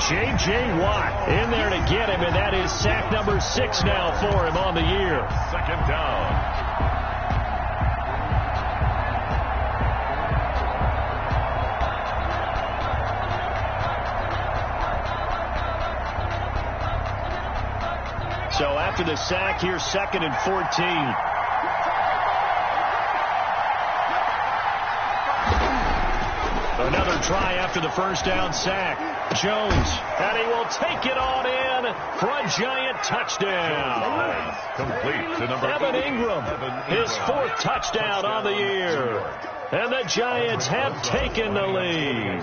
J.J. Watt in there to get him, and that is sack number 6 now for him on the year. Second down. So after the sack, here's 2nd and 14. Another try after the first down sack. Jones, and he will take it on in for a Giant touchdown. Complete to number Evan Ingram, his 4th touchdown on the year. And the Giants have taken the lead.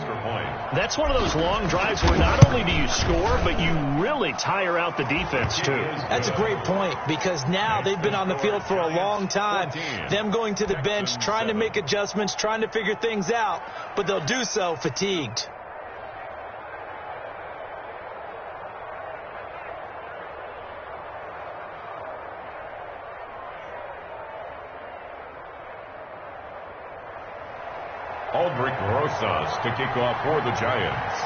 That's one of those long drives where not only do you score, but you really tire out the defense, too. That's a great point, because now they've been on the field for a long time. Them going to the bench, trying to make adjustments, trying to figure things out, but they'll do so fatigued. Aldrich Rosas to kick off for the Giants.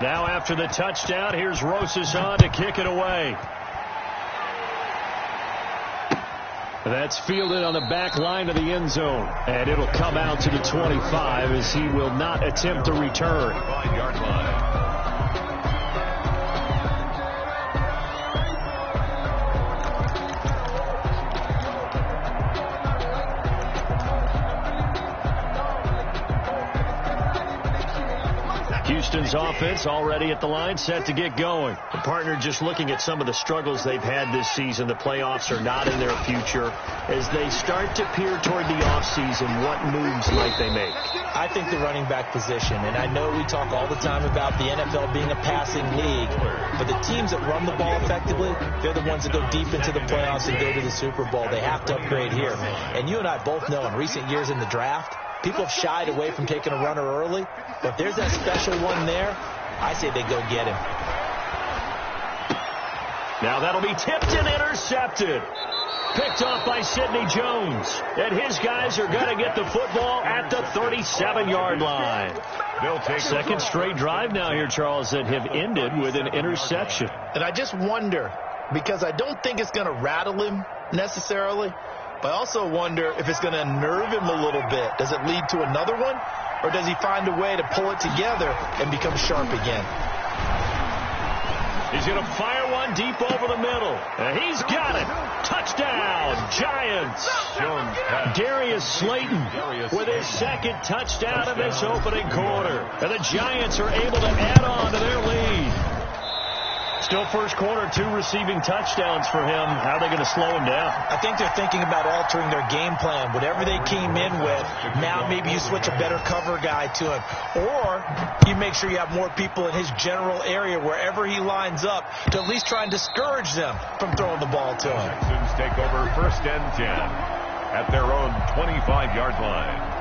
Now after the touchdown, here's Rosas on to kick it away. That's fielded on the back line of the end zone. And it'll come out to the 25 as he will not attempt to return. 5-yard line. Houston's offense already at the line, set to get going. The partner just looking at some of the struggles they've had this season. The playoffs are not in their future. As they start to peer toward the offseason, what moves might they make? I think the running back position, and I know we talk all the time about the NFL being a passing league, but the teams that run the ball effectively, they're the ones that go deep into the playoffs and go to the Super Bowl. They have to upgrade here. And you and I both know in recent years in the draft, people have shied away from taking a runner early, but if there's that special one there, I say they go get him. Now that'll be tipped and intercepted. Picked off by Sidney Jones. And his guys are going to get the football at the 37-yard line. They'll take second straight drive now here, Charles, that have ended with an interception. And I just wonder, because I don't think it's going to rattle him necessarily, but I also wonder if it's going to unnerve him a little bit. Does it lead to another one? Or does he find a way to pull it together and become sharp again? He's going to fire one deep over the middle. And he's got it. Touchdown, Giants. Darius Slayton with his 2nd touchdown in this opening quarter. And the Giants are able to add on to their lead. Still first quarter, 2 receiving touchdowns for him. How are they going to slow him down? I think they're thinking about altering their game plan. Whatever they came in with, now maybe you switch a better cover guy to him. Or you make sure you have more people in his general area wherever he lines up to at least try and discourage them from throwing the ball to him. Texans take over 1st and 10 at their own 25-yard line.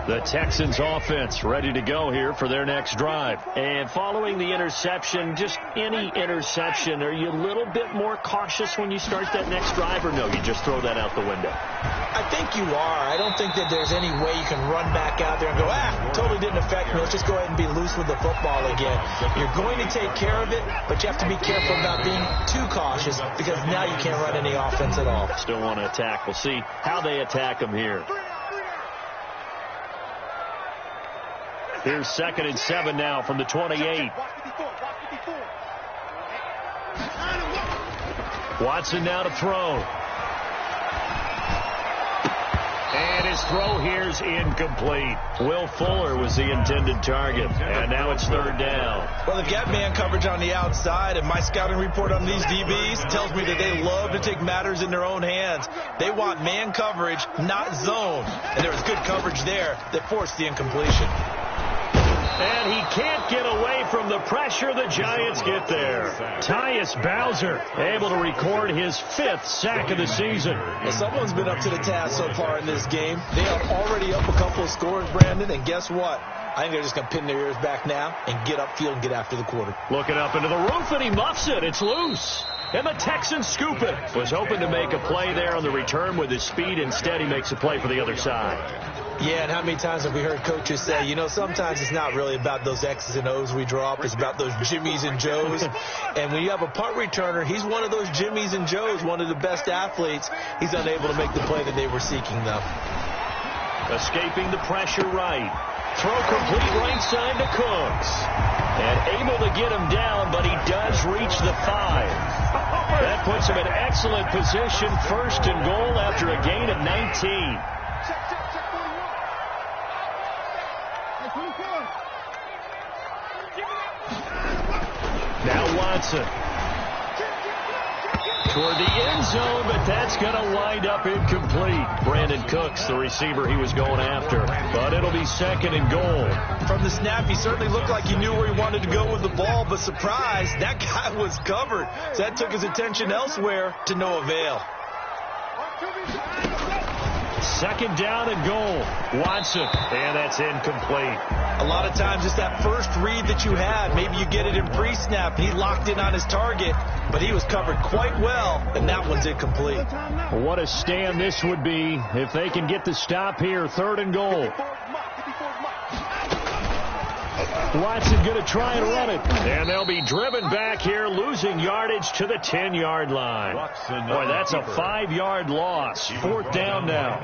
The Texans offense ready to go here for their next drive. And following the interception, just any interception, are you a little bit more cautious when you start that next drive, or no, you just throw that out the window? I think you are. I don't think that there's any way you can run back out there and go, totally didn't affect me. Let's just go ahead and be loose with the football again. You're going to take care of it, but you have to be careful about being too cautious because now you can't run any offense at all. Still want to attack. We'll see how they attack them here. Here's 2nd and 7 now from the 28. Watson now to throw. And his throw here's incomplete. Will Fuller was the intended target. And now it's 3rd down. Well, they've got man coverage on the outside, and my scouting report on these DBs tells me that they love to take matters in their own hands. They want man coverage, not zone. And there was good coverage there that forced the incompletion. And he can't get away from the pressure. The Giants get there. Tyus Bowser able to record his 5th sack of the season. Well, someone's been up to the task so far in this game. They are already up a couple of scores, Brandon, and guess what? I think they're just going to pin their ears back now and get upfield and get after the quarter. Looking up into the roof, and he muffs it. It's loose. And the Texans scoop it. Was hoping to make a play there on the return with his speed. Instead, he makes a play for the other side. Yeah, and how many times have we heard coaches say, you know, sometimes it's not really about those X's and O's we draw up. It's about those Jimmies and Joes. And when you have a punt returner, he's one of those Jimmies and Joes, one of the best athletes. He's unable to make the play that they were seeking, though. Escaping the pressure right. Throw complete right side to Cooks. And able to get him down, but he does reach the 5. That puts him in excellent position, first and goal after a gain of 19. Now Watson. Toward the end zone, but that's going to wind up incomplete. Brandon Cooks, the receiver he was going after. But it'll be second and goal. From the snap, he certainly looked like he knew where he wanted to go with the ball, but surprise, that guy was covered. So that took his attention elsewhere to no avail. Second down and goal. Watson, and that's incomplete. A lot of times it's that first read that you have. Maybe you get it in pre-snap. He locked in on his target, but he was covered quite well, and that one's incomplete. What a stand this would be if they can get the stop here. Third and goal. Watson going to try and run it. And they'll be driven back here, losing yardage to the 10-yard line. Boy, that's a 5-yard loss. Fourth down now.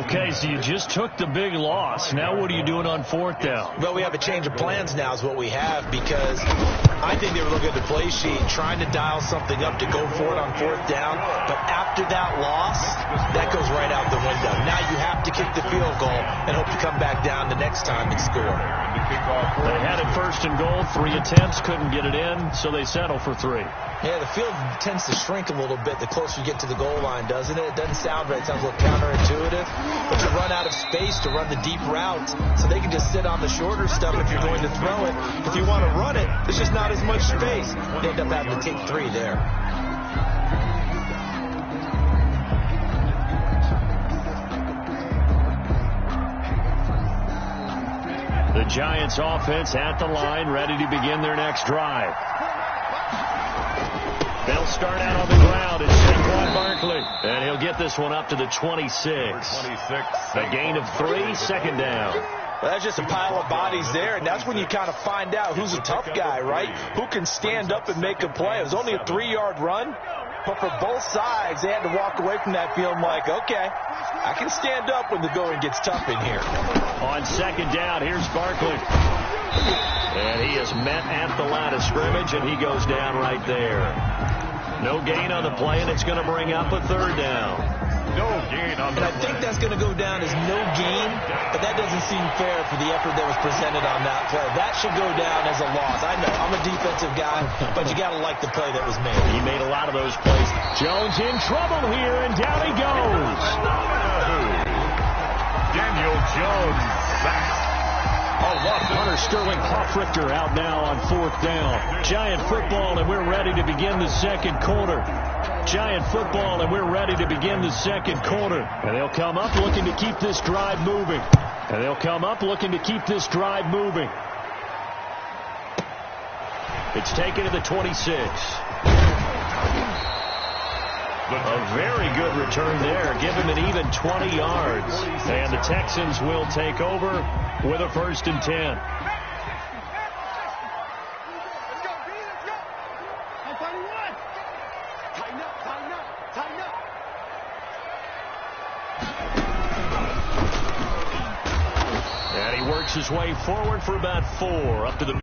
Okay, so you just took the big loss. Now what are you doing on fourth down? Well, we have a change of plans now is what we have, because I think they were looking at the play sheet, trying to dial something up to go for it on fourth down. But after that loss, that goes right out the window. Now you have to kick the field goal and hope to come back down the next time and score. They had it first and goal. 3 attempts, couldn't get it in, so they settle for 3. Yeah, the field tends to shrink a little bit the closer you get to the goal line, doesn't it? It doesn't sound right. It sounds a little counterintuitive. But you run out of space to run the deep route, so they can just sit on the shorter stuff if you're going to throw it. If you want to run it, there's just not as much space. You end up having to take 3 there. The Giants offense at the line, ready to begin their next drive. They'll start out on the ground. It's Saquon Barkley. And he'll get this one up to the 26. A gain of 3, second down. Well, that's just a pile of bodies there, and that's when you kind of find out who's a tough guy, right? Who can stand up and make a play. It was only a 3-yard run, but for both sides, they had to walk away from that feeling like, okay, I can stand up when the going gets tough in here. On second down, here's Barkley. And he is met at the line of scrimmage, and he goes down right there. No gain on the play, and it's going to bring up a third down. No gain on the play. And I think that's going to go down as no gain, but that doesn't seem fair for the effort that was presented on that play. That should go down as a loss. I know, I'm a defensive guy, but you got to like the play that was made. He made a lot of those plays. Jones in trouble here, and down he goes. Daniel Jones sacked. Hunter Sterling Hoffrichter out now on fourth down. Giant football, and we're ready to begin the second quarter. Giant football, and we're ready to begin the second quarter. And they'll come up looking to keep this drive moving. It's taken to the 26. A very good return there. Give him an even 20 yards. And the Texans will take over with a 1st and 10. And he works his way forward for about 4 up to the